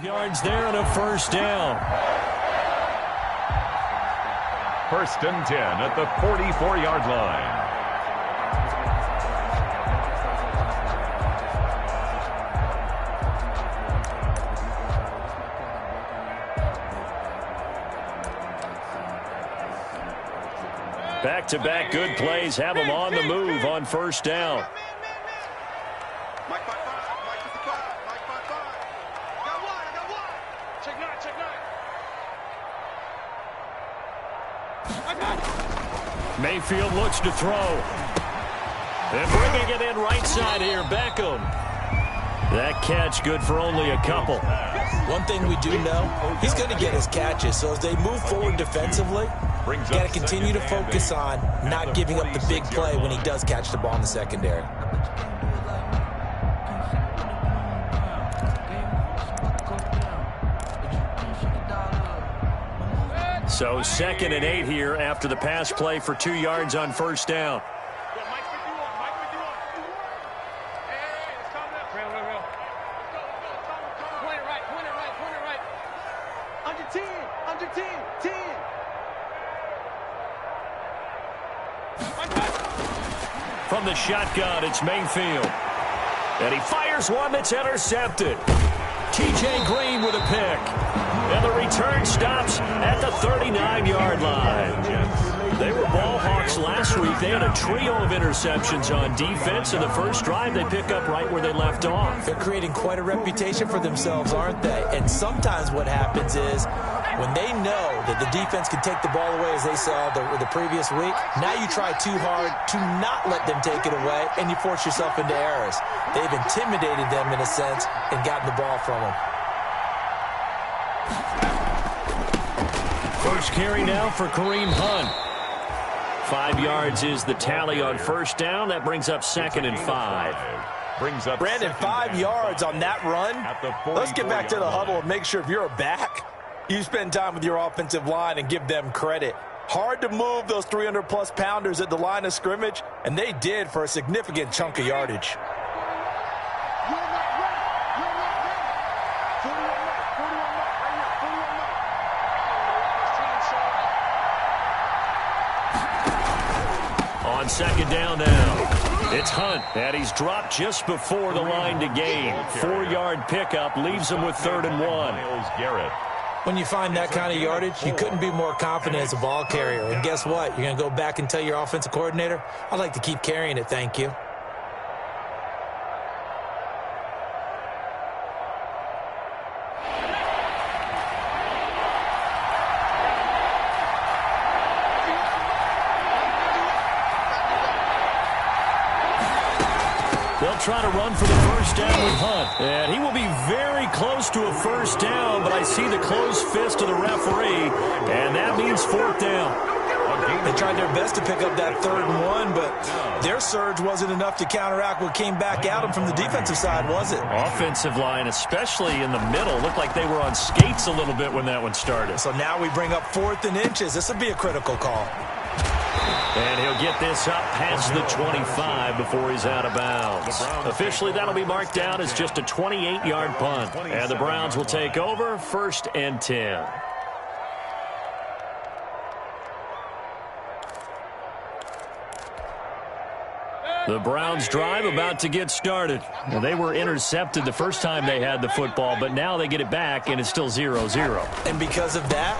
Yards there and a first down. First and 10 at the 44-yard line. Back-to-back good plays have them on the move on first down. Mayfield looks to throw. And bringing it in right side here, Beckham. That catch good for only a couple. One thing we do know, he's going to get his catches. So as they move forward defensively, got to continue to focus on not giving up the big play when he does catch the ball in the secondary. So 2nd and 8 here after the pass play for 2 yards on first down. From the shotgun, it's Mayfield. And he fires one that's intercepted. TJ Green with a pick. And the return stops at the 39-yard line. They were ball hawks last week. They had a trio of interceptions on defense. In the first drive, they pick up right where they left off. They're creating quite a reputation for themselves, aren't they? And sometimes what happens is when they know that the defense can take the ball away, as they saw the previous week, now you try too hard to not let them take it away, and you force yourself into errors. They've intimidated them in a sense and gotten the ball from them. First carry now for Kareem Hunt. 5 yards is the tally on first down. That brings up 2nd and 5. Brandon, 5 yards on that run. Let's get back to the huddle and make sure if you're a back, you spend time with your offensive line and give them credit. Hard to move those 300-plus pounders at the line of scrimmage, and they did for a significant chunk of yardage. On 2nd down now, it's Hunt, and he's dropped just before the line to gain. 4-yard pickup leaves him with 3rd and 1. When you find that kind of yardage, you couldn't be more confident as a ball carrier. And guess what? You're going to go back and tell your offensive coordinator, I'd like to keep carrying it, thank you. Try to run for the first down with Hunt. And he will be very close to a first down, but I see the closed fist of the referee, and that means 4th down. They tried their best to pick up that 3rd and 1, but their surge wasn't enough to counteract what came back at them from the defensive side, was it? Offensive line, especially in the middle, looked like they were on skates a little bit when that one started. So now we bring up 4th and inches. This would be a critical call. And he'll get this up past the 25 before he's out of bounds. Officially, that'll be marked down as just a 28-yard punt. And the Browns will take over 1st and 10. The Browns drive about to get started. Well, they were intercepted the first time they had the football, but now they get it back, and it's still 0-0. And because of that,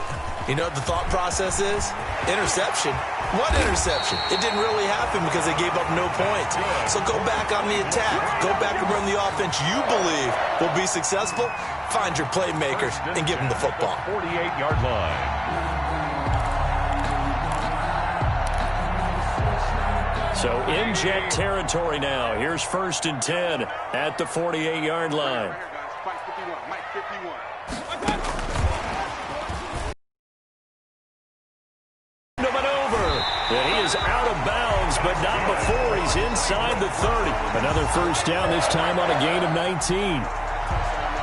you know what the thought process is? Interception. What interception? It didn't really happen because they gave up no points. So go back on the attack. Go back and run the offense you believe will be successful. Find your playmakers and give them the football. 48-yard line. So in jet territory now. Here's 1st and 10 at the 48-yard line. And he is out of bounds, but not before he's inside the 30. Another first down, this time on a gain of 19.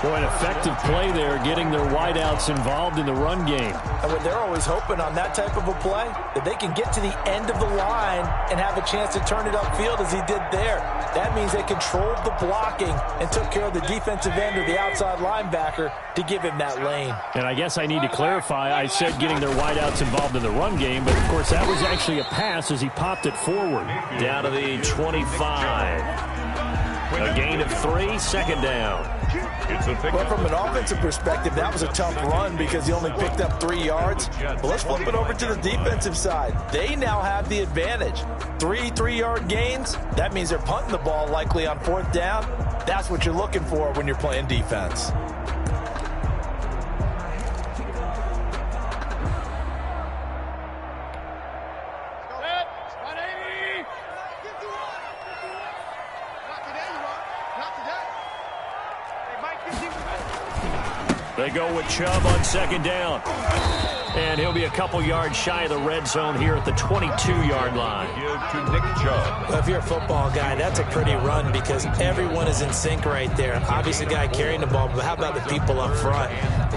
Boy, an effective play there, getting their wideouts involved in the run game. And what they're always hoping on that type of a play, that they can get to the end of the line and have a chance to turn it upfield as he did there. That means they controlled the blocking and took care of the defensive end or the outside linebacker to give him that lane. And I guess I need to clarify, I said getting their wideouts involved in the run game, but of course that was actually a pass as he popped it forward. Down to the 25. A gain of 3, second down. Well, from an offensive perspective, that was a tough run because he only picked up 3 yards. But let's flip it over to the defensive side. They now have the advantage. 3 3-yard gains, that means they're punting the ball likely on 4th down. That's what you're looking for when you're playing defense. They go with Chubb on second down. And he'll be a couple yards shy of the red zone here at the 22-yard line. To Nick Chubb. Well, if you're a football guy, that's a pretty run because everyone is in sync right there. Obviously, the guy carrying the ball, but how about the people up front?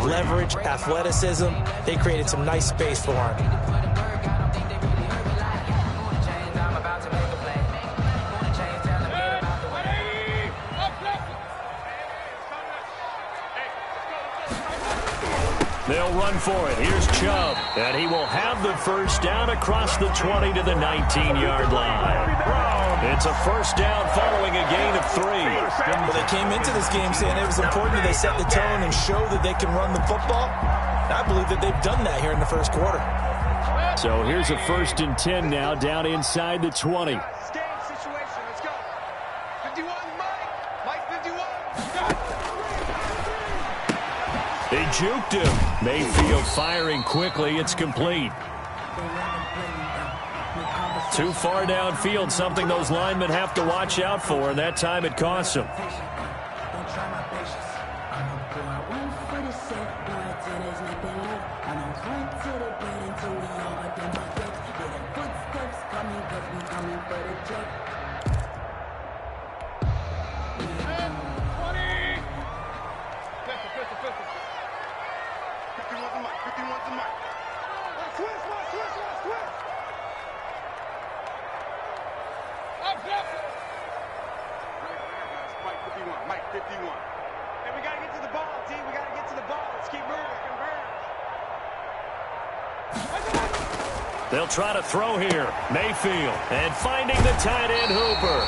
Leverage, athleticism, they created some nice space for him. They'll run for it. Here's Chubb. And he will have the first down across the 20 to the 19-yard line. It's a first down following a gain of 3. Well, they came into this game saying it was important that they set the tone and show that they can run the football. And I believe that they've done that here in the first quarter. So here's a 1st and 10 now down inside the 20. Situation. Let's go. 51, Mike 51. They juked him. Mayfield firing quickly. It's complete. Too far downfield, something those linemen have to watch out for, and that time it costs them. Mike 51. Hey, we got to get to the ball, team. We got to get to the ball. Let's keep moving. They'll try to throw here. Mayfield. And finding the tight end, Hooper.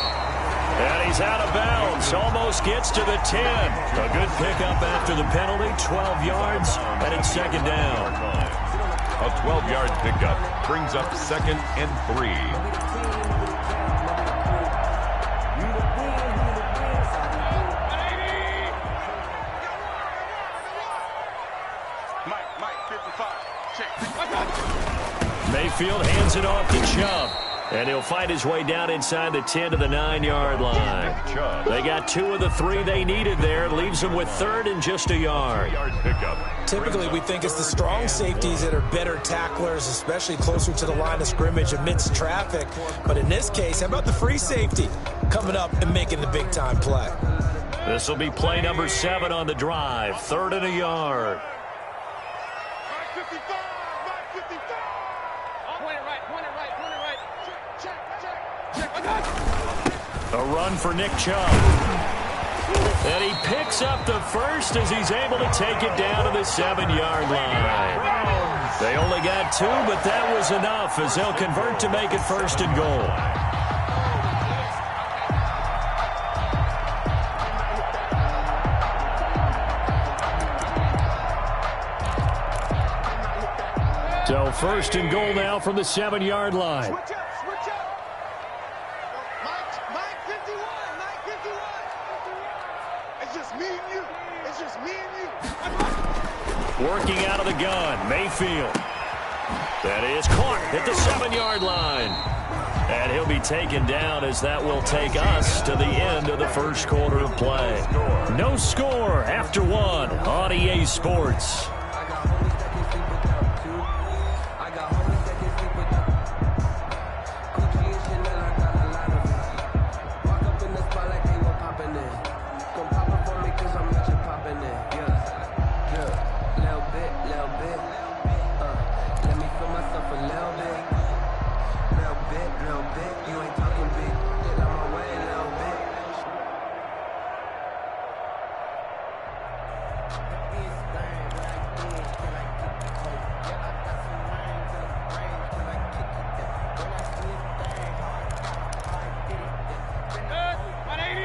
And he's out of bounds. Almost gets to the 10. A good pickup after the penalty. 12 yards. And it's second down. A 12-yard pickup brings up 2nd and 3. Mayfield hands it off to Chubb. And he'll fight his way down inside the 10 to the 9-yard line. They got 2 of the 3 they needed there. Leaves them with 3rd and just a yard. Typically, we think it's the strong safeties that are better tacklers, especially closer to the line of scrimmage amidst traffic. But in this case, how about the free safety coming up and making the big-time play? This will be play number 7 on the drive. 3rd and a yard. A run for Nick Chubb. And he picks up the first as he's able to take it down to the 7-yard line. They only got 2, but that was enough as they'll convert to make it 1st and goal. So 1st and goal now from the 7-yard line. Working out of the gun, Mayfield. That is caught at the 7-yard line. And he'll be taken down as that will take us to the end of the first quarter of play. No score after 1 on EA Sports.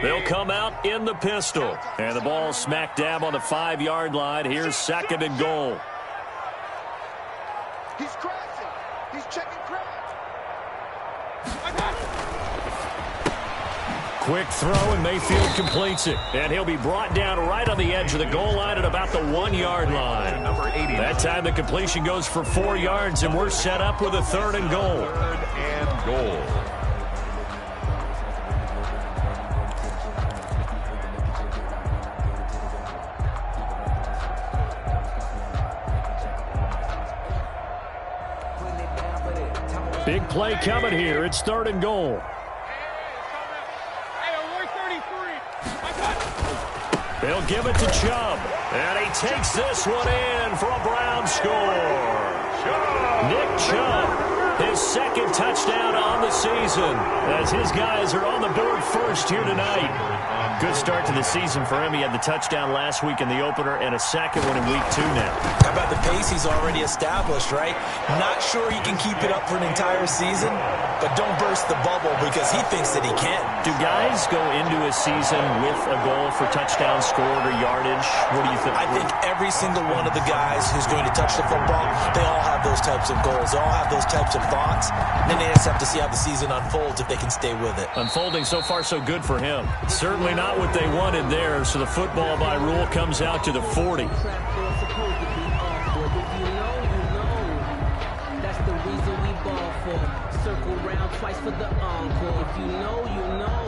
They'll come out in the pistol. And the ball smack dab on the 5-yard line. Here's 2nd and goal. He's crashing. He's checking crash. Quick throw, and Mayfield completes it. And he'll be brought down right on the edge of the goal line at about the 1-yard line. That time the completion goes for 4 yards, and we're set up with a 3rd and goal. 3rd and goal. Big play coming here. It's 3rd and goal. They'll give it to Chubb. And he takes this one in for a Brown score. Nick Chubb, his 2nd touchdown on the season, as his guys are on the board first here tonight. Good start to the season for him. He had the touchdown last week in the opener and a 2nd one in week 2 now. How about the pace he's already established, right? Not sure he can keep it up for an entire season, but don't burst the bubble because he thinks that he can. Do guys go into a season with a goal for touchdown scored or yardage? What do you think? I think every single one of the guys who's going to touch the football, they all have those types of goals. They all have those types of thoughts. And then they just have to see how the season unfolds if they can stay with it. Unfolding so far so good for him. Certainly not what they wanted there, so the football by rule comes out to the 40. That's the reason we ball for. Circle round twice for the encore. If you know, you know.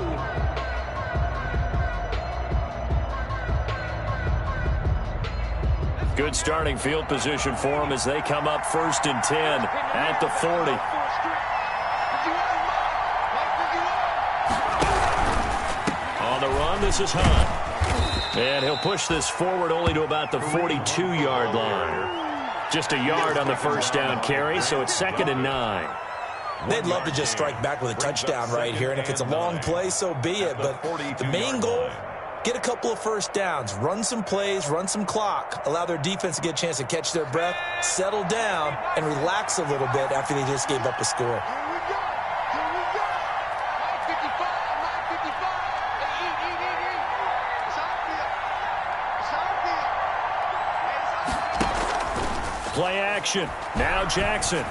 Good starting field position for them as they come up 1st and 10 at the 40. On the run, this is Hunt. And he'll push this forward only to about the 42-yard line. Just a yard on the 1st down carry, so it's 2nd and 9. They'd love to just strike back with a touchdown right here, and if it's a long play, so be it. But the main goal, get a couple of 1st downs, run some plays, run some clock, allow their defense to get a chance to catch their breath, settle down, and relax a little bit after they just gave up a score. Play action. Now Jackson.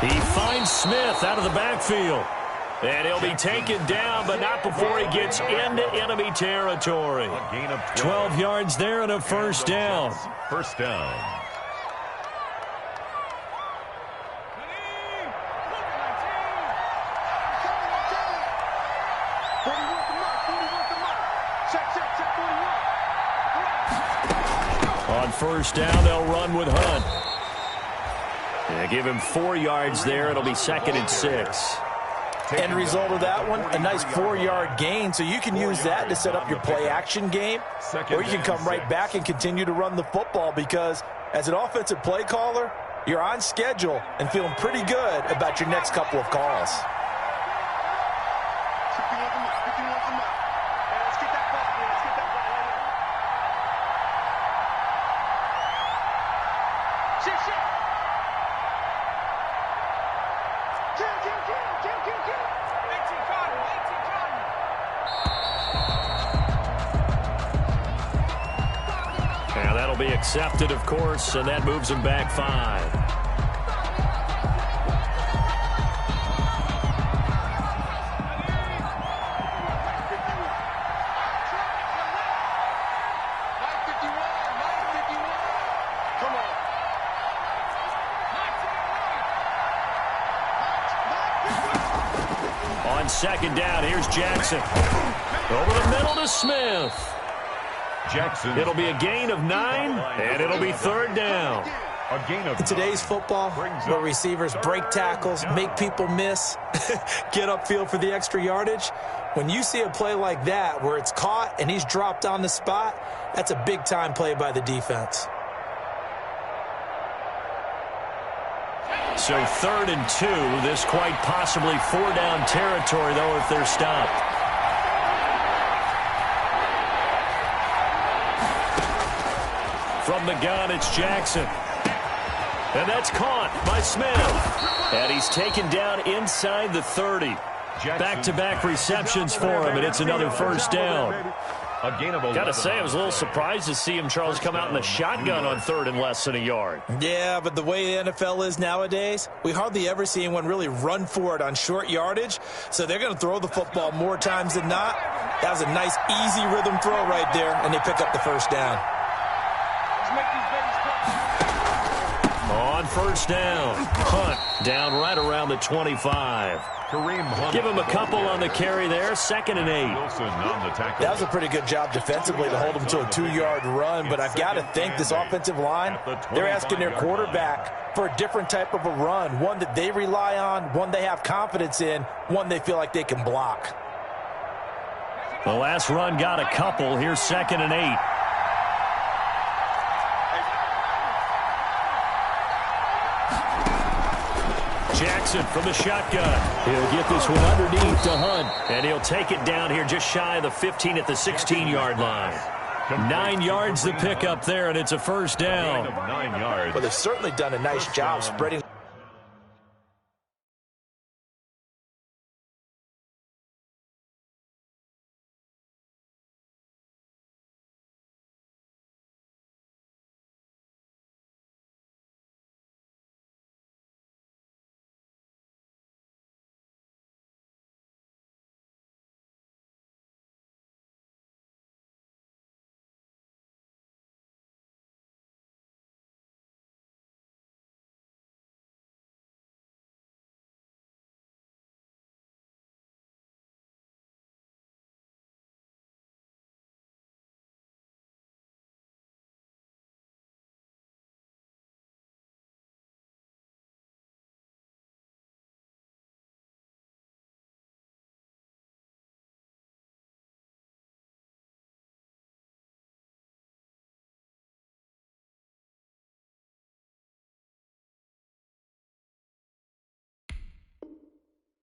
He finds Smith out of the backfield. And he'll be taken down, but not before he gets into enemy territory. A gain of 12 yards there and a 1st down. 1st down. On 1st down, they'll run with Hunt. They give him 4 yards there. It'll be 2nd and 6. End result of that one, a nice 4-yard gain, so you can use that to set up your play-action game, or you can come right back and continue to run the football because as an offensive play caller, you're on schedule and feeling pretty good about your next couple of calls. Now that'll be accepted, of course, and that moves him back 5. On 2nd down, here's Jackson. Over the middle to Smith. Jackson. It'll be a gain of 9, and it'll be 3rd down. A gain of In today's football, where receivers break tackles, make people miss, get upfield for the extra yardage, when you see a play like that where it's caught and he's dropped on the spot, that's a big-time play by the defense. So 3rd and 2, this quite possibly 4-down territory, though, if they're stopped. From the gun, it's Jackson. And that's caught by Smith. And he's taken down inside the 30. Back-to-back receptions for him, and it's another first down. Got to say, I was a little surprised to see him, Charles, come out in the shotgun on 3rd and less than a yard. Yeah, but the way the NFL is nowadays, we hardly ever see anyone really run for it on short yardage, so they're going to throw the football more times than not. That was a nice, easy rhythm throw right there, and they pick up the first down. On first down, Hunt down right around the 25. Kareem Hunt. Give him a couple on the carry there, 2nd and 8. Wilson on the tackle. That was a pretty good job defensively to hold him to a 2-yard run, but I've got to think this offensive line, they're asking their quarterback for a different type of a run, one that they rely on, one they have confidence in, one they feel like they can block. The last run got a couple. Here's 2nd and 8. Jackson from the shotgun. He'll get this one underneath to Hunt. And he'll take it down here just shy of the 15 at the 16-yard line. 9 yards the pickup there, and it's a first down. 9 yards. But they've certainly done a nice job spreading.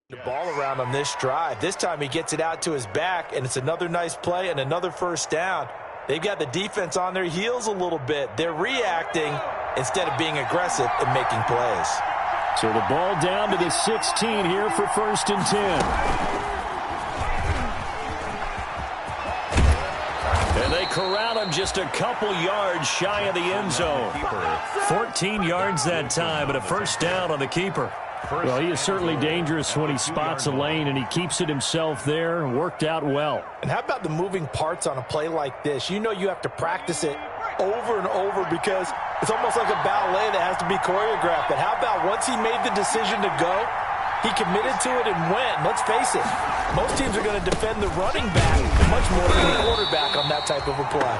The ball around on this drive. This time he gets it out to his back, and it's another nice play and another first down. They've got the defense on their heels a little bit. They're reacting instead of being aggressive and making plays. So the ball down to the 16 here for 1st and 10. And they corral him just a couple yards shy of the end zone. 14 yards that time, but a first down on the keeper. Well, he is certainly dangerous when he spots a lane, and he keeps it himself there. Worked out well. And how about the moving parts on a play like this? You know you have to practice it over and over because it's almost like a ballet that has to be choreographed. But how about once he made the decision to go, he committed to it and went. Let's face it, most teams are going to defend the running back much more than the quarterback on that type of a play.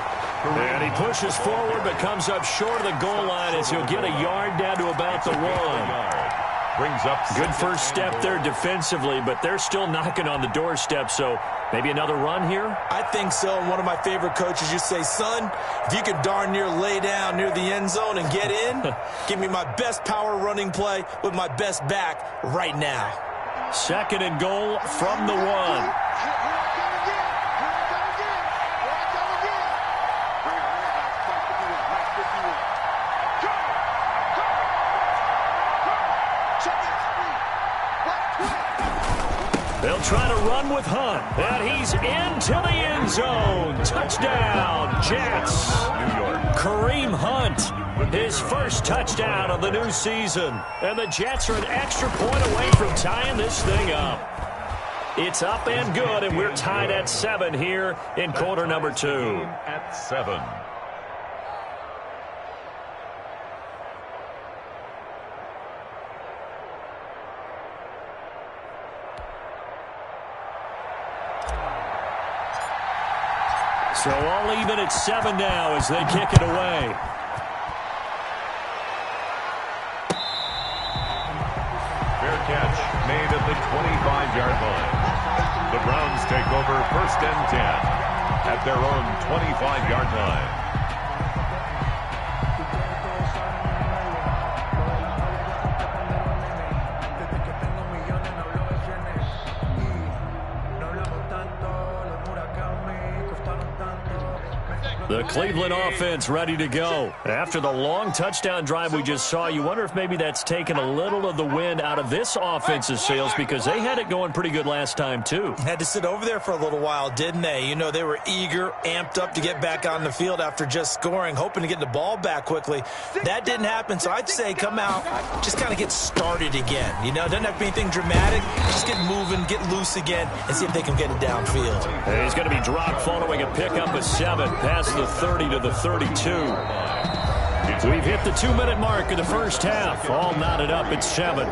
And he pushes forward but comes up short of the goal line as he'll get a yard down to about the 1. Brings up good first step there defensively, but they're still knocking on the doorstep, so maybe another run here? I think so. And one of my favorite coaches used to say, son, if you can darn near lay down near the end zone and get in, give me my best power running play with my best back right now. 2nd and goal from the 1. They'll try to run with Hunt, and he's into the end zone. Touchdown, Jets. New York. Kareem Hunt, his first touchdown of the new season. And the Jets are an extra point away from tying this thing up. It's up and good, and we're tied at 7 here in quarter number 2. At 7. So all even at 7 now as they kick it away. Fair catch made at the 25-yard line. The Browns take over 1st and 10 at their own 25-yard line. The Cleveland offense ready to go. After the long touchdown drive we just saw, you wonder if maybe that's taken a little of the wind out of this offense's sails because they had it going pretty good last time, too. Had to sit over there for a little while, didn't they? You know, they were eager, amped up to get back on the field after just scoring, hoping to get the ball back quickly. That didn't happen, so I'd say come out, just kind of get started again. You know, it doesn't have to be anything dramatic. Just get moving, get loose again, and see if they can get it downfield. And he's going to be dropped following a pickup of 7 past the 30 to the 32. We've hit the 2-minute mark of the first half. All knotted up at 7.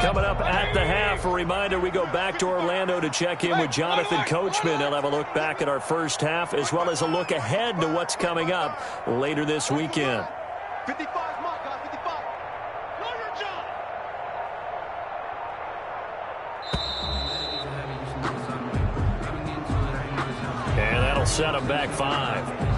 Coming up at the half, a reminder we go back to Orlando to check in with Jonathan Coachman. He'll have a look back at our first half as well as a look ahead to what's coming up later this weekend. 55 mark, guys, 55. Know your job. And that'll set him back 5.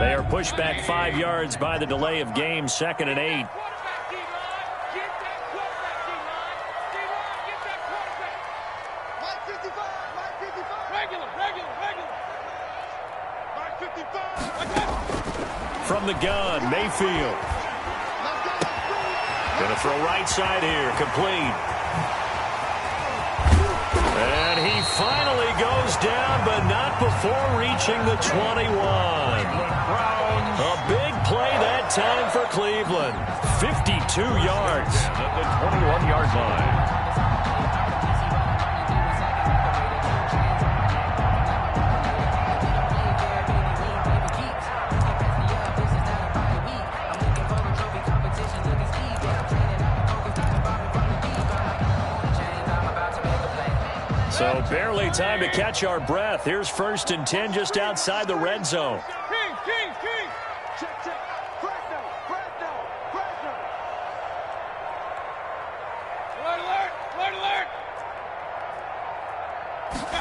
They are pushed back 5 yards by the delay of game, 2nd and 8. From the gun, Mayfield. Gonna throw right side here, complete. And he finally goes down, but not before reaching the 21. A big play that time for Cleveland. 52 yards. At the 21-yard line. So barely time to catch our breath. Here's 1st and 10 just outside the red zone.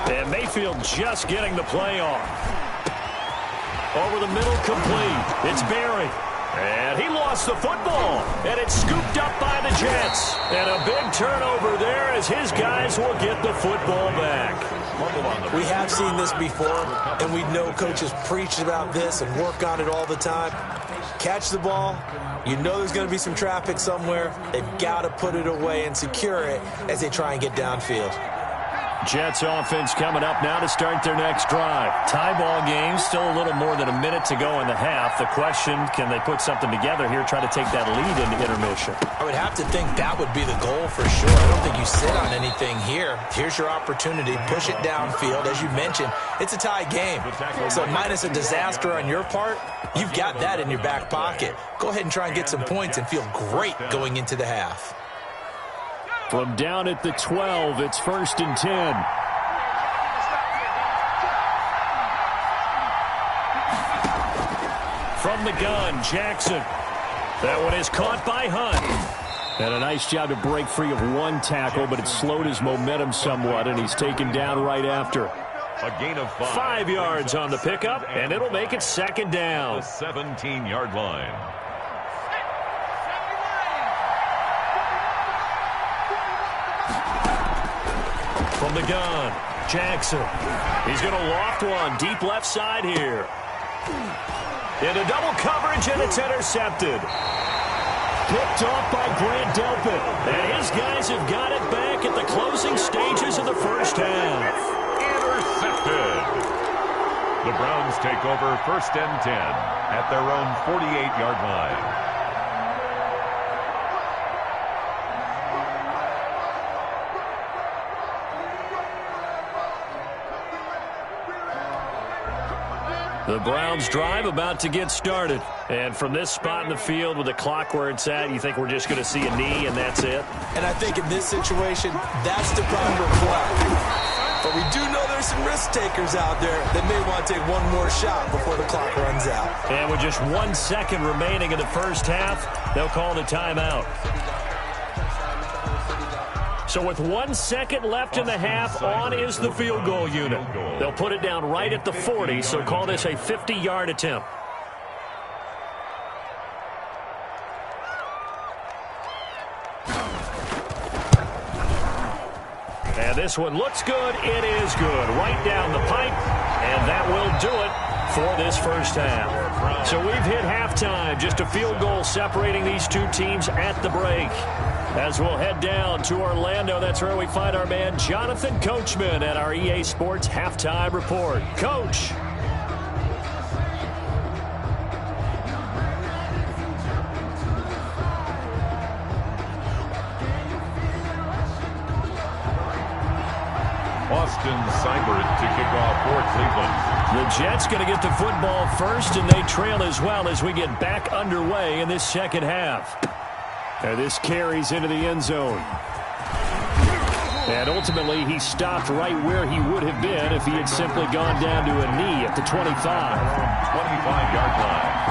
And Mayfield just getting the play off. Over the middle, complete. It's Barry. And he lost the football. And it's scooped up by the Jets. And a big turnover there as his guys will get the football back. We have seen this before, and we know coaches preach about this and work on it all the time. Catch the ball. You know there's going to be some traffic somewhere. They've got to put it away and secure it as they try and get downfield. Jets offense coming up now to start their next drive. Tie ball game, still a little more than a minute to go in the half. The question, can they put something together here, try to take that lead into intermission? I would have to think that would be the goal for sure. I don't think you sit on anything here. Here's your opportunity. Push it downfield. As you mentioned, it's a tie game. So minus a disaster on your part, you've got that in your back pocket. Go ahead and try and get some points and feel great going into the half. From down at the 12, it's 1st and 10. From the gun, Jackson. That one is caught by Hunt. And a nice job to break free of one tackle, but it slowed his momentum somewhat, and he's taken down right after. A gain of 5. 5 yards on the pickup, and it'll make it 2nd down. The 17-yard line. From the gun, Jackson. He's going to loft one deep left side here. Into double coverage, and it's intercepted. Picked off by Grant Delpit. And his guys have got it back at the closing stages of the first half. Intercepted. The Browns take over 1st and 10 at their own 48-yard line. The Browns drive about to get started. And from this spot in the field with the clock where it's at, you think we're just going to see a knee and that's it? And I think in this situation, that's the proper play. But we do know there's some risk takers out there that may want to take one more shot before the clock runs out. And with just 1 second remaining in the first half, they'll call the timeout. So with 1 second left in the half, on is the field goal unit. They'll put it down right at the 40, so call this a 50-yard attempt. And this one looks good. It is good. Right down the pipe, and that will do it for this first half. So we've hit halftime. Just a field goal separating these two teams at the break. As we'll head down to Orlando, that's where we find our man Jonathan Coachman at our EA Sports Halftime Report. Coach. Austin Seibert to kick off for Cleveland. The Jets going to get the football first, and they trail as well as we get back underway in this second half. And this carries into the end zone. And ultimately, he stopped right where he would have been if he had simply gone down to a knee at the 25. 25-yard line.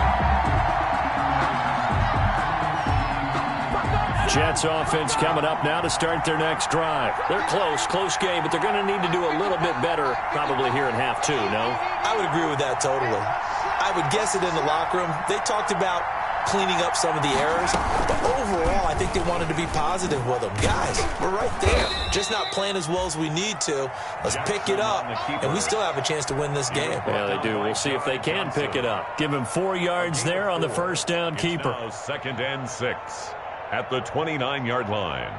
Jets offense coming up now to start their next drive. They're close game, but they're going to need to do a little bit better probably here in half two, no? I would agree with that totally. I would guess it in the locker room. They talked about cleaning up some of the errors, but overall, I think they wanted to be positive with them. Guys, we're right there. Just not playing as well as we need to. Let's pick it up, and we still have a chance to win this game. Yeah, they do. We'll see if they can pick it up. Give him 4 yards there on the first down keeper. Now 2nd and 6 at the 29-yard line.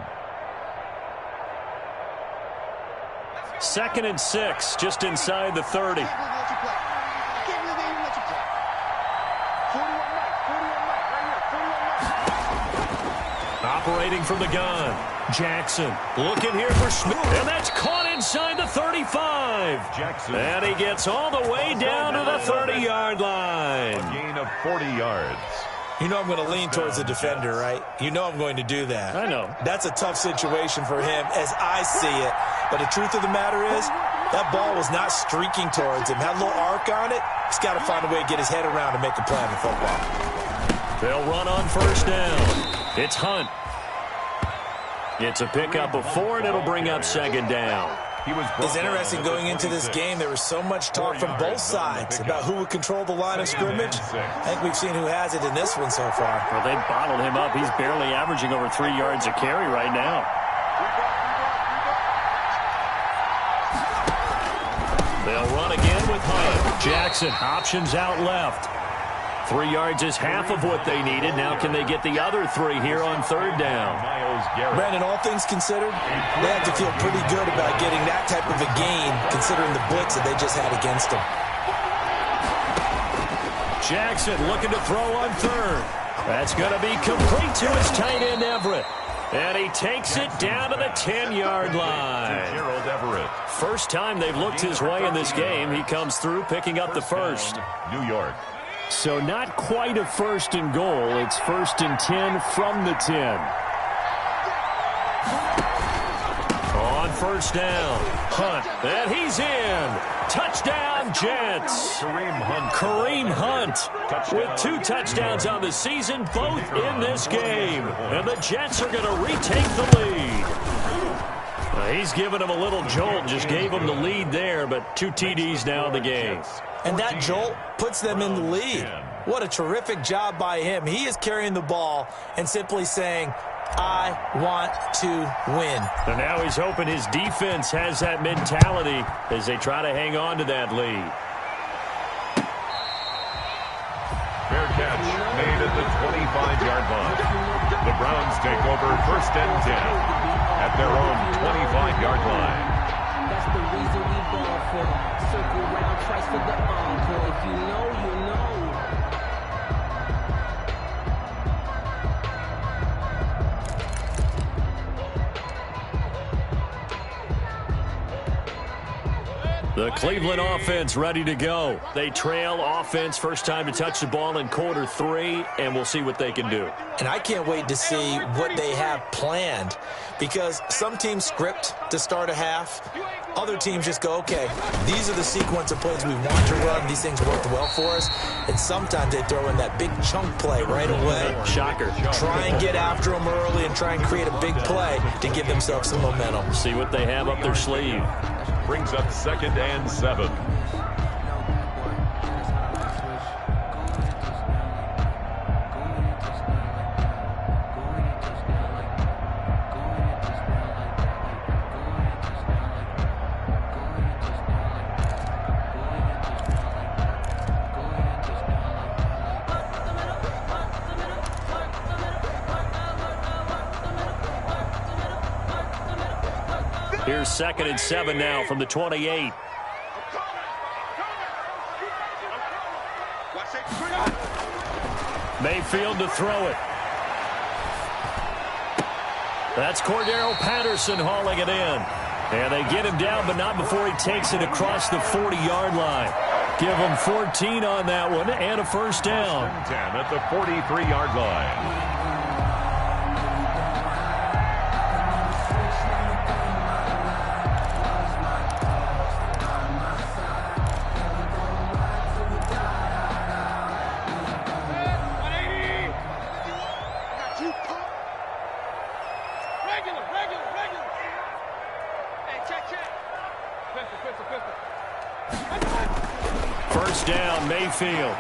2nd and 6, just inside the 30. Operating from the gun. Jackson looking here for Smith. And that's caught inside the 35. Jackson. And he gets all the way down to the 30-yard line. A gain of 40 yards. You know I'm going to lean towards the defender, right? You know I'm going to do that. I know. That's a tough situation for him as I see it. But the truth of the matter is, that ball was not streaking towards him. Had a little arc on it. He's got to find a way to get his head around and make a play in football. They'll run on first down. It's Hunt. It's a pickup of 4, and it'll bring up 2nd down. It's interesting going into this game. There was so much talk from both sides about who would control the line of scrimmage. I think we've seen who has it in this one so far. Well, they bottled him up. He's barely averaging over 3 yards a carry right now. They'll run again with Hunt. Jackson options out left. 3 yards is half of what they needed. Now can they get the other 3 here on 3rd down? Brandon, all things considered, they have to feel pretty good about getting that type of a gain considering the blitz that they just had against them. Jackson looking to throw on 3rd. That's going to be complete to his tight end Everett. And he takes it down to the 10-yard line. Gerald Everett. First time they've looked his way in this game. He comes through picking up the first. New York. So not quite a 1st and goal. It's 1st and 10 from the 10. On first down, Hunt, and he's in. Touchdown, Jets. Kareem Hunt with 2 touchdowns on the season, both in this game. And the Jets are going to retake the lead. He's given him a little jolt, just gave him the lead there, but 2 TDs now in the game. And that jolt puts them in the lead. What a terrific job by him. He is carrying the ball and simply saying, I want to win. And now he's hoping his defense has that mentality as they try to hang on to that lead. Fair catch made at the 25-yard line. The Browns take over 1st and 10 at their own 25-yard line. That's the reason we ball for. Circle round twice for the encore. If you know, you know. The Cleveland offense ready to go. They trail offense first time to touch the ball in quarter 3, and we'll see what they can do. And I can't wait to see what they have planned, because some teams script to start a half. Other teams just go, okay, these are the sequence of plays we want to run. These things worked well for us. And sometimes they throw in that big chunk play right away. Shocker. Try and get after them early and try and create a big play to give themselves some momentum. See what they have up their sleeve. Brings up 2nd and 7. Here's 2nd and 7 now from the 28. Mayfield to throw it. That's Cordero Patterson hauling it in. And they get him down, but not before he takes it across the 40-yard line. Give him 14 on that one and a first down. 10 at the 43-yard line. First down, Mayfield.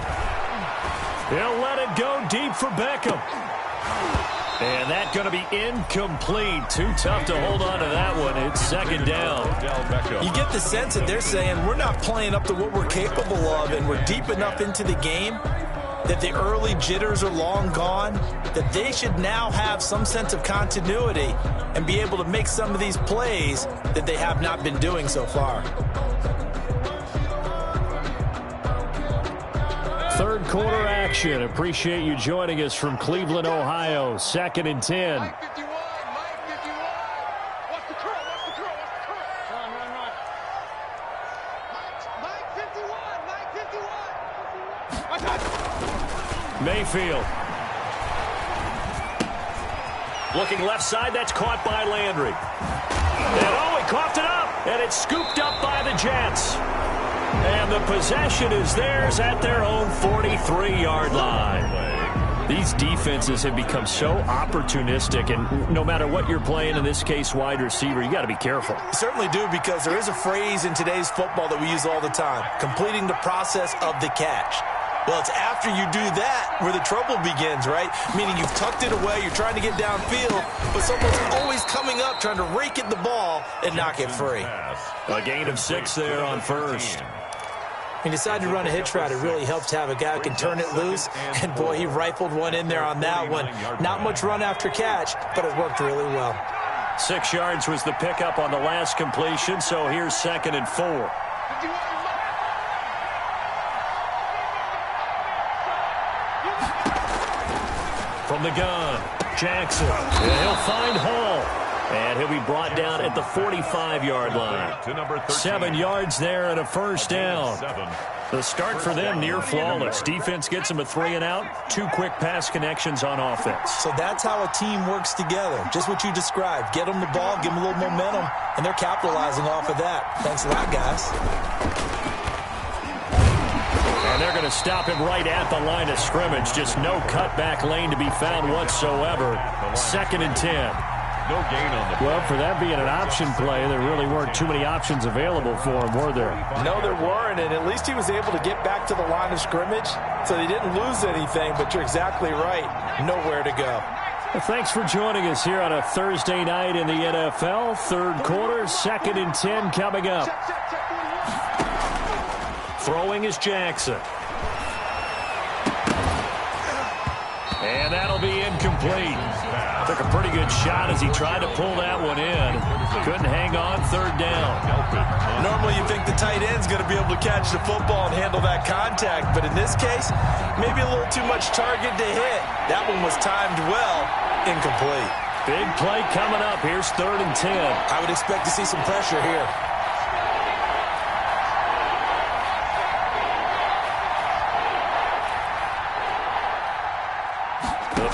He'll let it go deep for Beckham. And that's going to be incomplete. Too tough to hold on to that one. It's 2nd down. You get the sense that they're saying we're not playing up to what we're capable of, and we're deep enough into the game that the early jitters are long gone, that they should now have some sense of continuity and be able to make some of these plays that they have not been doing so far. Third quarter action. Appreciate you joining us from Cleveland, Ohio. 2nd and 10. Mike 51, Mike 51. What's the curl? What's the curl? What's the curl? Run. Mike 51, Mike 51. Mayfield. Looking left side. That's caught by Landry. And he coughed it up. And it's scooped up by the Jets. And the possession is theirs at their own 43-yard line. These defenses have become so opportunistic, and no matter what you're playing, in this case wide receiver, you got to be careful. You certainly do, because there is a phrase in today's football that we use all the time, completing the process of the catch. Well, it's after you do that where the trouble begins, right? Meaning you've tucked it away, you're trying to get downfield, but someone's always coming up trying to rake at the ball and knock it free. A gain of 6 there on first. He decided to run a hitch route. It really helps to have a guy who can turn it loose. And, boy, he rifled one in there on that one. Not much run after catch, but it worked really well. 6 yards was the pickup on the last completion, so here's 2nd and 4. From the gun, Jackson. And he'll find Hall. And he'll be brought down at the 45-yard line. 7 yards there and a first down. The start for them near flawless. Defense gets them a 3-and-out. 2 quick pass connections on offense. So that's how a team works together. Just what you described. Get them the ball, give them a little momentum, and they're capitalizing off of that. Thanks a lot, guys. And they're going to stop him right at the line of scrimmage. Just no cutback lane to be found whatsoever. 2nd and 10. No gain on the play. Well, for that being an option play, there really weren't too many options available for him, were there? No, there weren't, and at least he was able to get back to the line of scrimmage, so they didn't lose anything, but you're exactly right. Nowhere to go. Well, thanks for joining us here on a Thursday night in the NFL. Third quarter, 2nd and 10 coming up. Throwing is Jackson. And that'll be incomplete. Took a pretty good shot as he tried to pull that one in. Couldn't hang on, 3rd down. Normally you think the tight end's going to be able to catch the football and handle that contact, but in this case, maybe a little too much target to hit. That one was timed well, incomplete. Big play coming up. Here's 3rd and 10. I would expect to see some pressure here.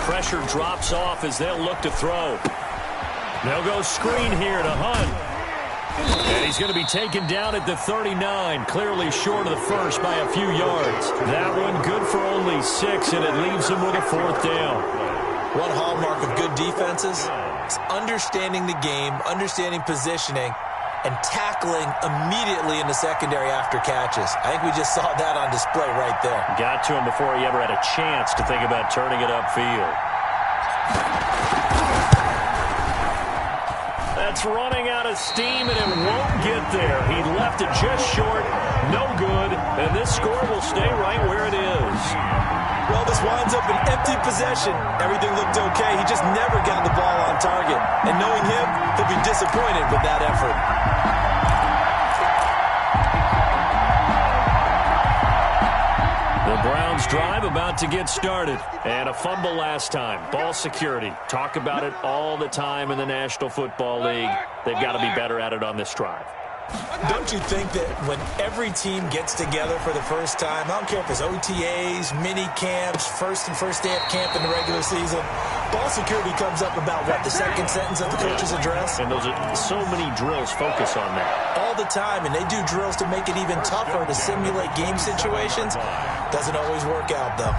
pressure drops off as they'll look to throw. They'll go screen here to Hunt. And he's going to be taken down at the 39, clearly short of the first by a few yards. That one good for only 6, and it leaves him with a 4th down. One hallmark of good defenses is understanding the game, understanding positioning, and tackling immediately in the secondary after catches. I think we just saw that on display right there. Got to him before he ever had a chance to think about turning it upfield. That's running out of steam, and it won't get there. He left it just short, no good, and this score will stay right where it is. Well, this winds up an empty possession. Everything looked okay. He just never got the ball on target. And knowing him, he'll be disappointed with that effort. The Browns drive about to get started. And a fumble last time. Ball security. Talk about it all the time in the National Football League. They've got to be better at it on this drive. Don't you think that when every team gets together for the first time, I don't care if it's OTAs, mini camps, first day of camp in the regular season, ball security comes up about, what, the second sentence of the coach's address? And those are so many drills focus on that. All the time, and they do drills to make it even tougher to simulate game situations. Doesn't always work out, though.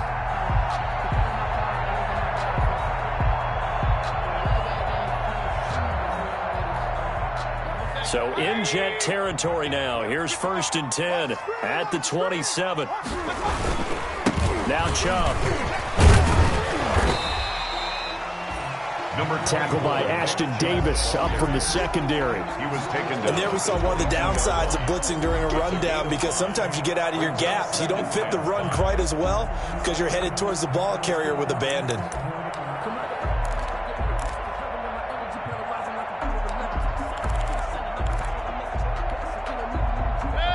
So in Jet territory now. Here's 1st and 10 at the 27. Now Chubb. Tackled by Ashton Davis up from the secondary. He was taken down. And there we saw one of the downsides of blitzing during a rundown, because sometimes you get out of your gaps. You don't fit the run quite as well because you're headed towards the ball carrier with abandon.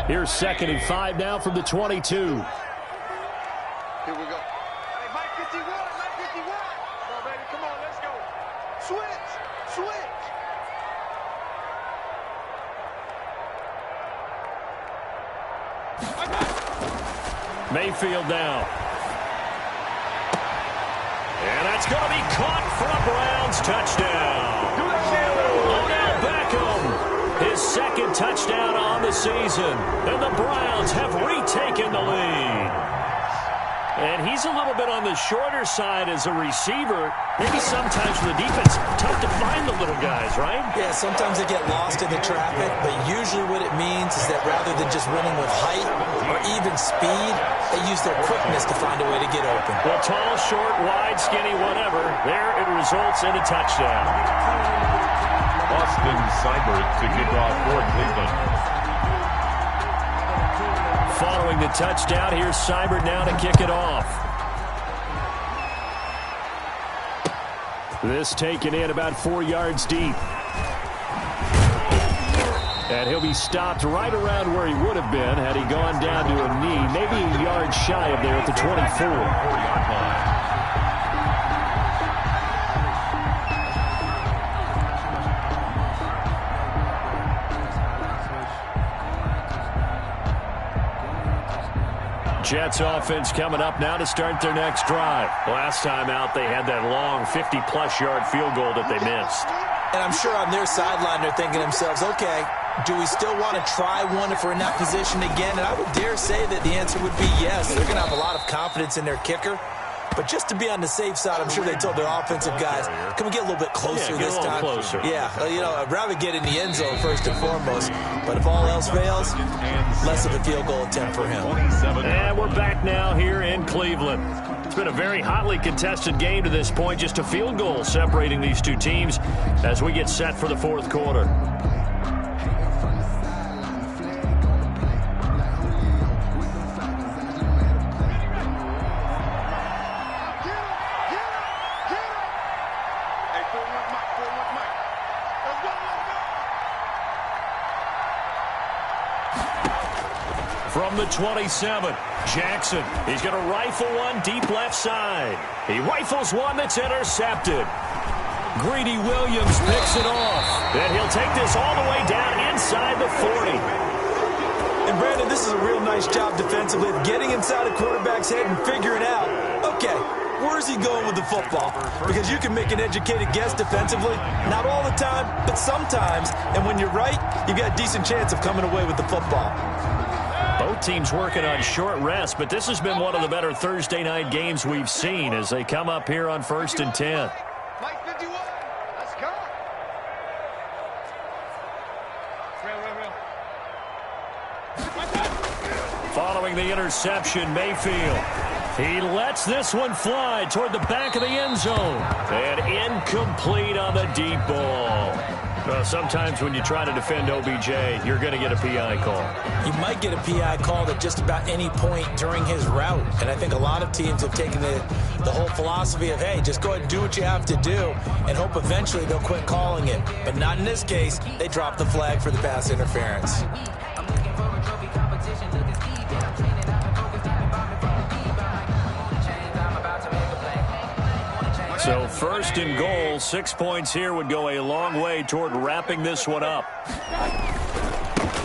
Here's 2nd and 5 now from the 22. Here we go. Hey, Mike 51, Mike 51. Come on, baby, come on, let's go. Switch, switch. Mayfield now. And that's going to be caught for a Browns touchdown. Odell Beckham. His 2nd touchdown on the season. And the Browns have retaken the lead. And he's a little bit on the shorter side as a receiver. Maybe sometimes for the defense, tough to find the little guys, right? Yeah, sometimes they get lost in the traffic, but usually what it means is that rather than just winning with height or even speed, they use their quickness to find a way to get open. Well, tall, short, wide, skinny, whatever. There it results in a touchdown. Austin Seibert to kick off for Cleveland. Following the touchdown, here's Seibert now to kick it off. This taken in about 4 yards deep. And he'll be stopped right around where he would have been had he gone down to a knee, maybe a yard shy of there at the 24. Jets offense coming up now to start their next drive. Last time out, they had that long 50-plus yard field goal that they missed. And I'm sure on their sideline they're thinking to themselves, okay, do we still want to try one if we're in that position again? And I would dare say that the answer would be yes. They're going to have a lot of confidence in their kicker. But just to be on the safe side, I'm sure they told their offensive guys, can we get a little bit closer this time? Closer. Yeah, you know, I'd rather get in the end zone first and foremost. But if all else fails, less of a field goal attempt for him. And we're back now here in Cleveland. It's been a very hotly contested game to this point. Just a field goal separating these two teams as we get set for the 4th quarter. From the 27, Jackson. He's going to rifle one deep left side. He rifles one that's intercepted. Greedy Williams picks it off. And he'll take this all the way down inside the 40. And Brandon, this is a real nice job defensively of getting inside a quarterback's head and figuring out, okay, Where's he going with the football? Because you can make an educated guess defensively. Not all the time, but sometimes. And when you're right, you've got a decent chance of coming away with the football. Both teams working on short rest, but this has been one of the better Thursday night games we've seen as they come up here on 1st and 10. Mike 51. Let's go. Following the interception, Mayfield. He lets this one fly toward the back of the end zone. And incomplete on the deep ball. Well, sometimes when you try to defend OBJ, you're going to get a PI call. You might get a PI call at just about any point during his route. And I think a lot of teams have taken the whole philosophy of, hey, just go ahead and do what you have to do and hope eventually they'll quit calling it. But not in this case. They dropped the flag for the pass interference. So 1st and goal, 6 points here would go a long way toward wrapping this one up.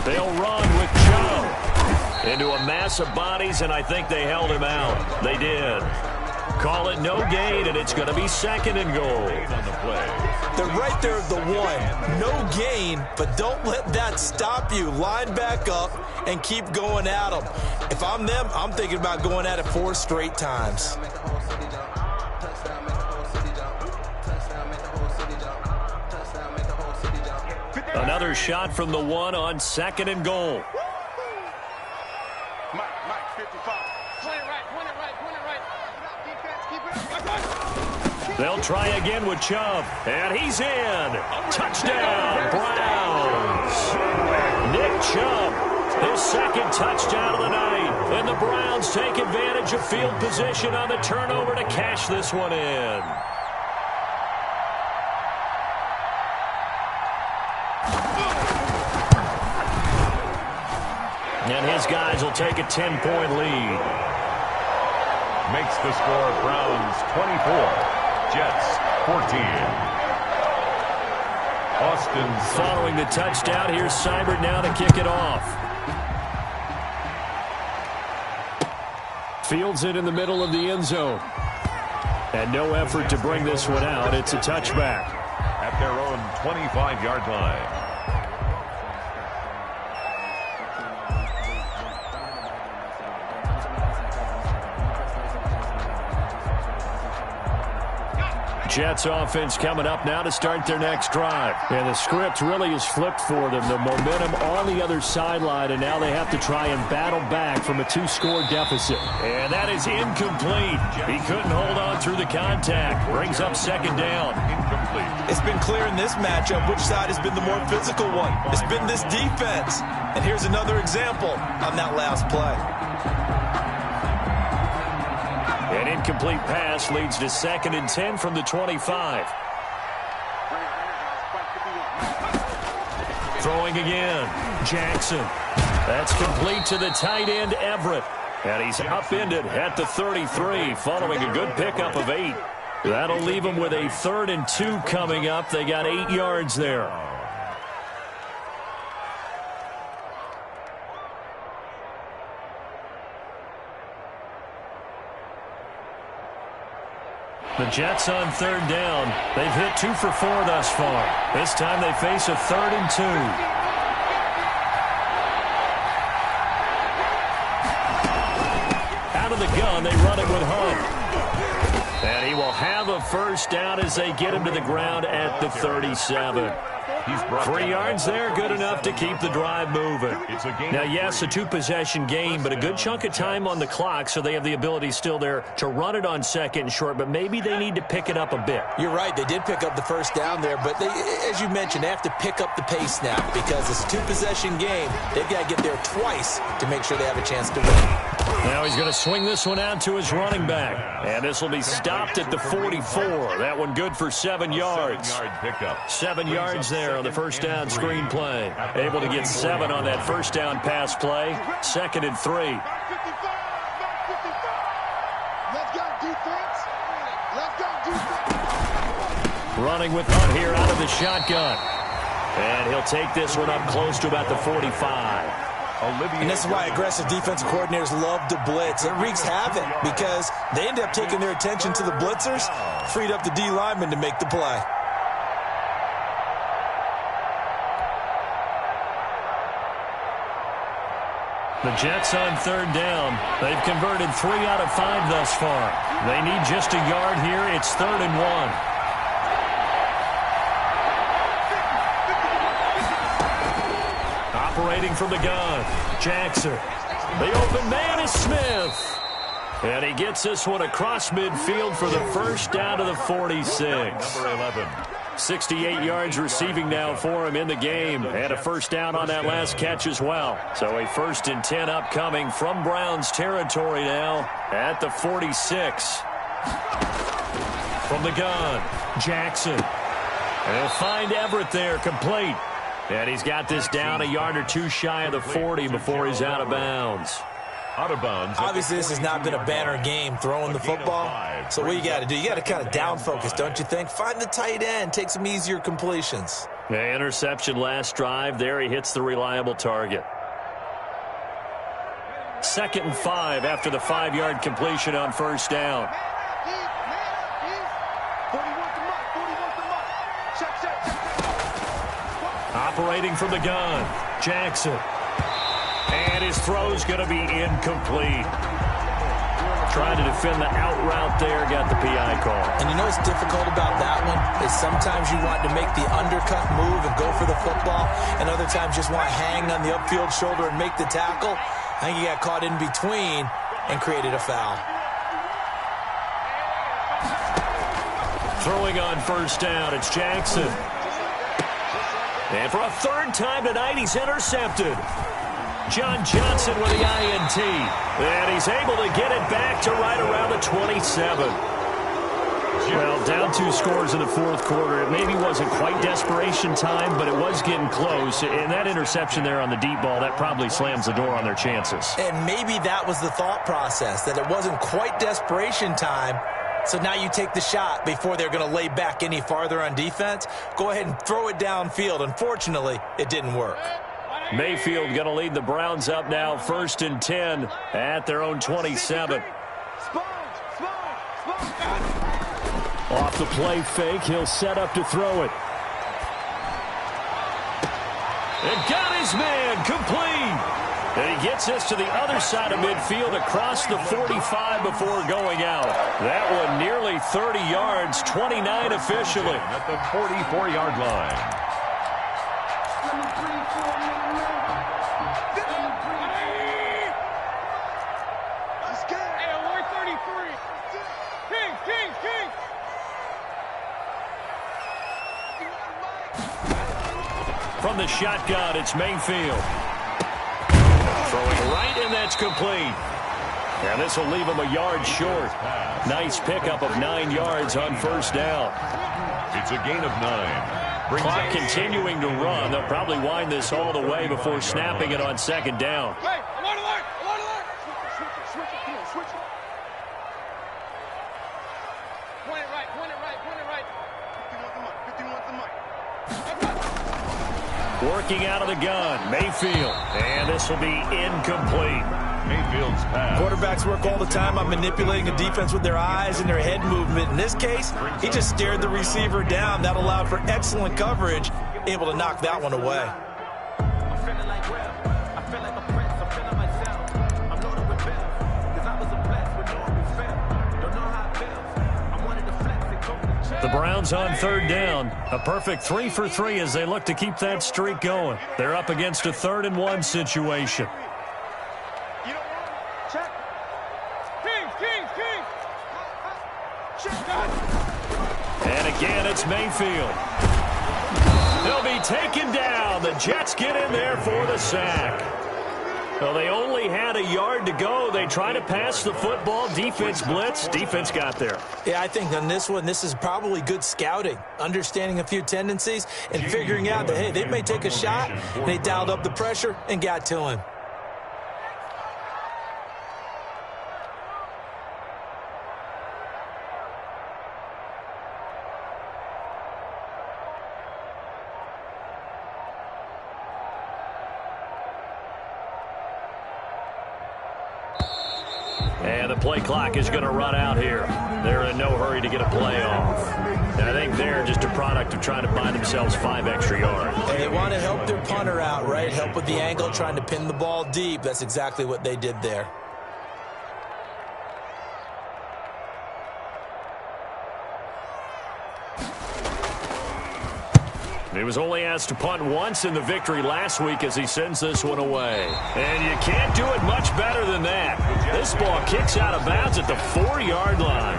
They'll run with Chubb into a mass of bodies, and I think they held him out. They did. Call it no gain, and it's going to be 2nd and goal. They're right there at the one. No gain, but don't let that stop you. Line back up and keep going at them. If I'm them, I'm thinking about going at it 4 straight times. Another shot from the one on 2nd and goal. Mike 55. Point it right. They'll try again with Chubb. And he's in. Touchdown, Browns. Nick Chubb, his 2nd touchdown of the night. And the Browns take advantage of field position on the turnover to cash this one in. And his guys will take a 10-point lead. Makes the score Browns 24, Jets 14. Austin following the touchdown. Here's Seibert now to kick it off. Fields it in the middle of the end zone. And no effort to bring this one out. It's a touchback. At their own 25-yard line. Jets offense coming up now to start their next drive. And the script really is flipped for them. The momentum on the other sideline, and now they have to try and battle back from a 2-score deficit. And that is incomplete. He couldn't hold on through the contact. Brings up 2nd down. Incomplete. It's been clear in this matchup which side has been the more physical one. It's been this defense. And here's another example on that last play. An incomplete pass leads to 2nd and 10 from the 25. Throwing again. Jackson. That's complete to the tight end, Everett. And he's upended at the 33 following a good pickup of 8. That'll leave them with a 3rd and 2 coming up. They got 8 yards there. The Jets on 3rd down. They've hit 2 for 4 thus far. This time they face a 3rd and 2. Out of the gun, they run it with Hunt. And he will have a 1st down as they get him to the ground at the 37. He's brought 3 yards there, good enough to keep the drive moving. It's a game. Now, yes, a 2-possession game, but a good chunk of time on the clock, so they have the ability still there to run it on 2nd and short, but maybe they need to pick it up a bit. You're right. They did pick up the 1st down there, but they, as you mentioned, they have to pick up the pace now because it's a 2-possession game. They've got to get there twice to make sure they have a chance to win. Now he's going to swing this one out to his running back, and this will be stopped at the 44. That one good for 7 yards. 7-yard pickup. 7 yards there on the 1st down screen play. Able to get 7 on that 1st down pass play. 2nd and 3. Let's go, defense. Let's go, defense. Running with Hunt here out of the shotgun. And he'll take this one up close to about the 45. And this is why aggressive defensive coordinators love to blitz. It wreaks havoc because they end up taking their attention to the blitzers, freed up the D lineman to make the play. The Jets on third down. They've converted 3 out of 5 thus far. They need just a yard here. It's 3rd and 1. Operating from the gun, Jackson. The open man is Smith. And he gets this one across midfield for the first down to the 46. Number 11. 68 yards receiving now for him in the game. And a first down on that last catch as well. So a 1st and 10 upcoming from Browns territory now at the 46. From the gun, Jackson. And he'll find Everett there, complete. And he's got this down a yard or 2 shy of the 40 before he's out of bounds. Out of bounds. Obviously, this has not been a banner game throwing the football. So what you got to do, you got to kind of down focus, don't you think? Find the tight end, take some easier completions. The interception last drive. There he hits the reliable target. 2nd and 5 after the 5-yard completion on first down. Operating from the gun, Jackson. And his throw's going to be incomplete. Trying to defend the out route there, got the PI call. And you know what's difficult about that one is sometimes you want to make the undercut move and go for the football, and other times just want to hang on the upfield shoulder and make the tackle. I think he got caught in between and created a foul. Throwing on first down, it's Jackson. And for a 3rd time tonight, he's intercepted. John Johnson with the INT. And he's able to get it back to right around the 27. Well, down 2 scores in the 4th quarter. It maybe wasn't quite desperation time, but it was getting close. And that interception there on the deep ball, that probably slams the door on their chances. And maybe that was the thought process, that it wasn't quite desperation time. So now you take the shot before they're going to lay back any farther on defense. Go ahead and throw it downfield. Unfortunately, it didn't work. Mayfield going to lead the Browns up now, 1st and 10 at their own 27. Off the play fake, he'll set up to throw it. And got his man, complete. And he gets this to the other side of midfield across the 45 before going out. That one nearly 30 yards, 29 officially. At the 44-yard line. From the shotgun, it's Mayfield. Throwing right, and that's complete. And this will leave him a yard short. Nice pickup of 9 yards on first down. It's a gain of 9. Clock continuing to run. They'll probably wind this all the way before snapping it on 2nd down. Hey, I'm on alert! I'm on alert! Switch it, come on, switch it. Point it right, point it right, point it right. 51's the mic. Working out of the gun, Mayfield. And this will be incomplete. Mayfield's pass. Quarterbacks work all the time on manipulating a defense with their eyes and their head movement. In this case, he just stared the receiver down. That allowed for excellent coverage, able to knock that one away. The Browns on 3rd down. A perfect 3 for 3 as they look to keep that streak going. They're up against a 3rd and 1 situation. And again, it's Mayfield. He'll be taken down. The Jets get in there for the sack. Well, they only had a yard to go. They try to pass the football. Defense blitz. Defense got there. Yeah, I think on this one, this is probably good scouting, understanding a few tendencies and figuring out that, hey, they may take a shot. And they dialed up the pressure and got to him. play clock is going to run out here. They're in no hurry to get a play off. And I think they're just a product of trying to buy themselves 5 extra yards. And they want to help their punter out, right? Help with the angle, trying to pin the ball deep. That's exactly what they did there. He was only asked to punt once in the victory last week as he sends this one away. And you can't do it much better than that. This ball kicks out of bounds at the 4-yard line.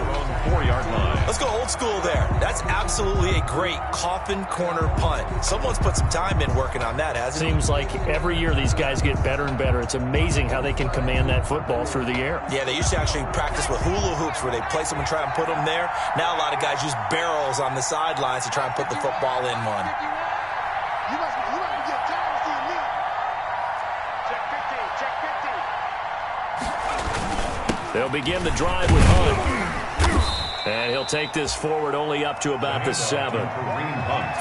4-yard line. Let's go old school there. That's absolutely a great coffin corner punt. Someone's put some time in working on that, hasn't he? Seems like every year these guys get better and better. It's amazing how they can command that football through the air. Yeah, they used to actually practice with hula hoops where they place them and try and put them there. Now a lot of guys use barrels on the sidelines to try and put the football in one. You must be getting tired of seeing me. Check 15, check 15. They'll begin the drive with Hunt. And he'll take this forward only up to about the 7.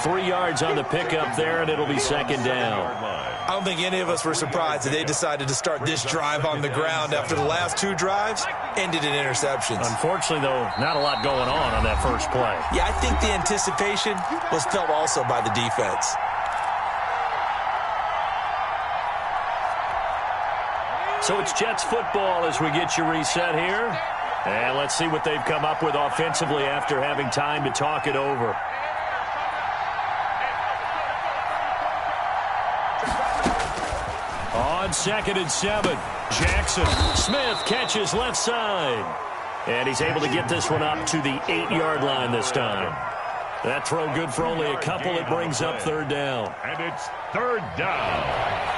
3 yards on the pickup there, and it'll be second down. I don't think any of us were surprised that they decided to start this drive on the ground after the last 2 drives ended in interceptions. Unfortunately, though, not a lot going on that first play. Yeah, I think the anticipation was felt also by the defense. So it's Jets football as we get you reset here. And let's see what they've come up with offensively after having time to talk it over. On 2nd and 7, Jackson. Smith catches left side. And he's able to get this one up to the 8-yard line this time. That throw good for only a couple. It brings up 3rd down. And it's 3rd down.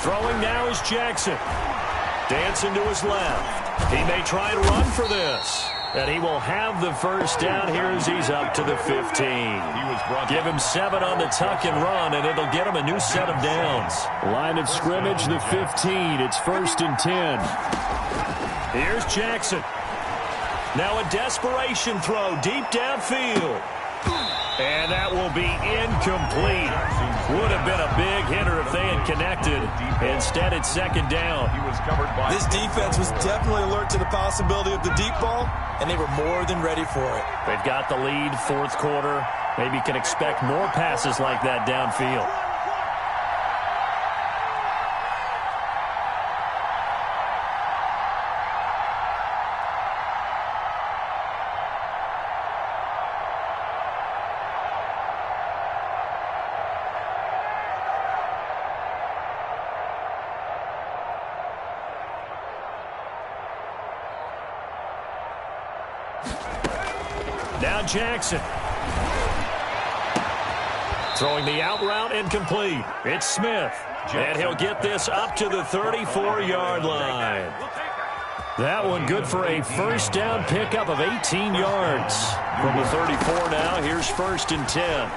Throwing now is Jackson. Dancing to his left. He may try and run for this. And he will have the first down here as he's up to the 15. Give him 7 on the tuck and run, and it'll get him a new set of downs. Line of scrimmage, the 15. It's 1st and 10. Here's Jackson. Now a desperation throw deep downfield. And that will be incomplete. Would have been a big hitter if they had connected. Instead, it's 2nd down. This defense was definitely alert to the possibility of the deep ball, and they were more than ready for it. They've got the lead, 4th quarter. Maybe can expect more passes like that downfield. Now Jackson. Throwing the out route incomplete. It's Smith. And he'll get this up to the 34-yard line. That one good for a first down pickup of 18 yards. From the 34 now, here's 1st and 10.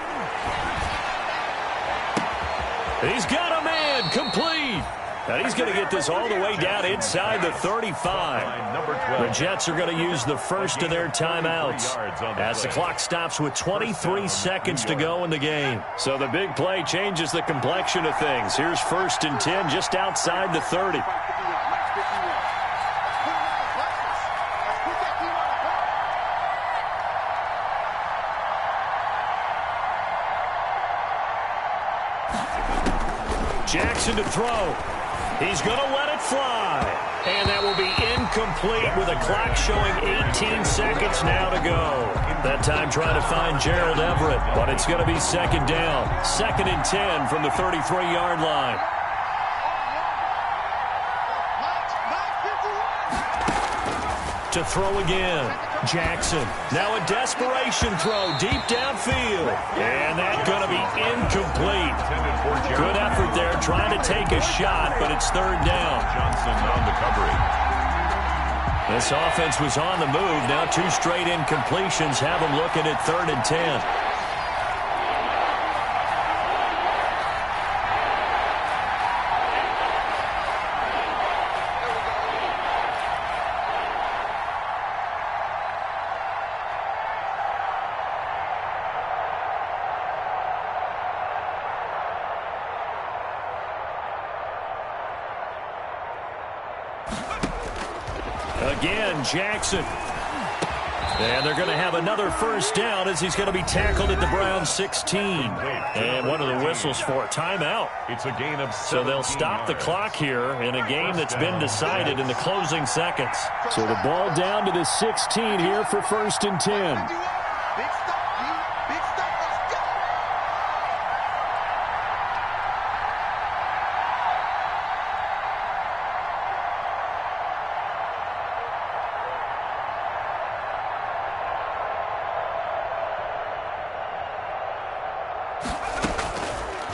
He's got a man complete. And he's going to get this all the way down inside the 35. The Jets are going to use the first of their timeouts as the clock stops with 23 seconds to go in the game. So the big play changes the complexion of things. Here's 1st and 10 just outside the 30. Jackson to throw. He's going to let it fly. And that will be incomplete with a clock showing 18 seconds now to go. That time trying to find Gerald Everett, but it's going to be 2nd down. 2nd and 10 from the 33-yard line. To throw again. Jackson. Now a desperation throw deep downfield. And that's going to be incomplete. Good effort there trying to take a shot, but it's 3rd down. Johnson on the coverage. This offense was on the move. Now 2 straight incompletions have them looking at 3rd and 10. Again, Jackson. And they're going to have another first down as he's going to be tackled at the Browns 16. And one of the whistles for a timeout. It's a gain of 17 So they'll stop the clock here in a game that's been decided in the closing seconds. So the ball down to the 16 here for 1st and 10. Big stop, D. Big stop. Let's go.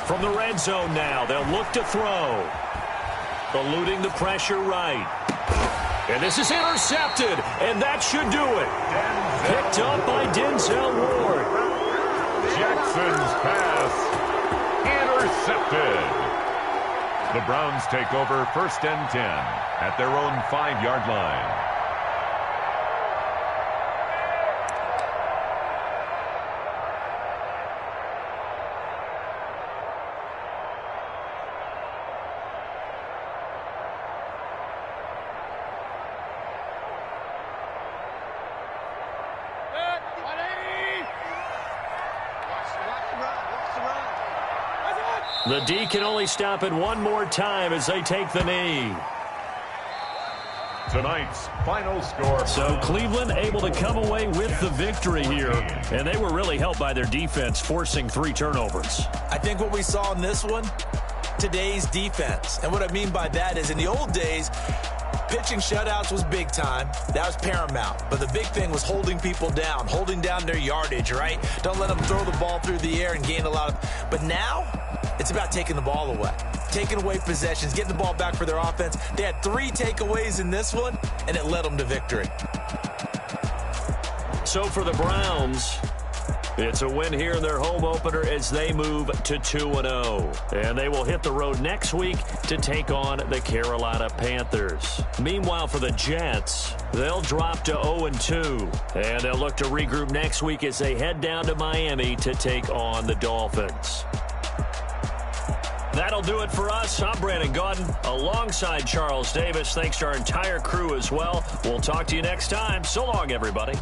From the red zone now, they'll look to throw. Eluding the pressure right. And this is intercepted, and that should do it. Picked up by Denzel Ward. Jackson's pass intercepted. The Browns take over 1st and 10 at their own 5-yard line. The D can only stop it one more time as they take the knee. Tonight's final score. So Cleveland able to come away with the victory here. And they were really helped by their defense, forcing 3 turnovers. I think what we saw in this one, today's defense. And what I mean by that is in the old days, pitching shutouts was big time. That was paramount. But the big thing was holding people down, holding down their yardage, right? Don't let them throw the ball through the air and gain a lot of... But now, it's about taking the ball away. Taking away possessions, getting the ball back for their offense. They had 3 takeaways in this one, and it led them to victory. So for the Browns, it's a win here in their home opener as they move to 2-0. And they will hit the road next week to take on the Carolina Panthers. Meanwhile, for the Jets, they'll drop to 0-2. And they'll look to regroup next week as they head down to Miami to take on the Dolphins. That'll do it for us. I'm Brandon Gaudin alongside Charles Davis. Thanks to our entire crew as well. We'll talk to you next time. So long, everybody.